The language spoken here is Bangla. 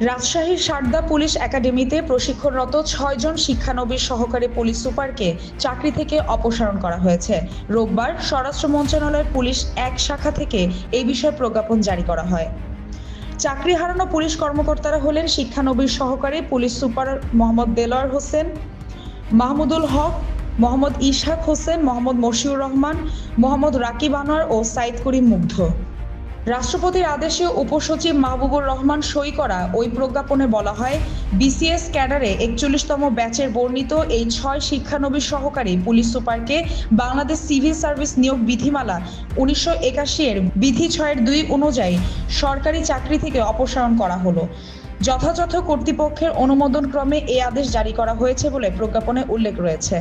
রাজশাহীর সারদা পুলিশ একাডেমিতে প্রশিক্ষণরত ৬ জন শিক্ষানবিশ সহকারী পুলিশ সুপারকে চাকরি থেকে অপসারণ করা হয়েছে। রোববার স্বরাষ্ট্র মন্ত্রণালয়ের পুলিশ এক শাখা থেকে এই বিষয়ে প্রজ্ঞাপন জারি করা হয়। চাকরি হারানো পুলিশ কর্মকর্তারা হলেন শিক্ষানবিশ সহকারী পুলিশ সুপার মোহাম্মদ দেলোয়ার হোসেন, মাহমুদুল হক, মোহাম্মদ ইশাক হোসেন, মোহাম্মদ মশিউর রহমান, মোহাম্মদ রাকিব আনোয়ার ও সাইদ করিম মুগ্ধ। রাষ্ট্রপতির আদেশে উপসচিব মাহবুবুর রহমান সই করা ওই প্রজ্ঞাপনে বলা হয়, বিসিএস ক্যাডারে ৪১তম ব্যাচের বর্ণিত এই ৬ শিক্ষানবিশ সহকারী পুলিশ সুপারকে বাংলাদেশ সিভিল সার্ভিস নিয়োগ বিধিমালা ১৯৮১ এর বিধি ৬-২ অনুযায়ী সরকারি চাকরি থেকে অপসারণ করা হলো। যথাযথ কর্তৃপক্ষের অনুমোদনক্রমে এই আদেশ জারি করা হয়েছে বলে প্রজ্ঞাপনে উল্লেখ রয়েছে।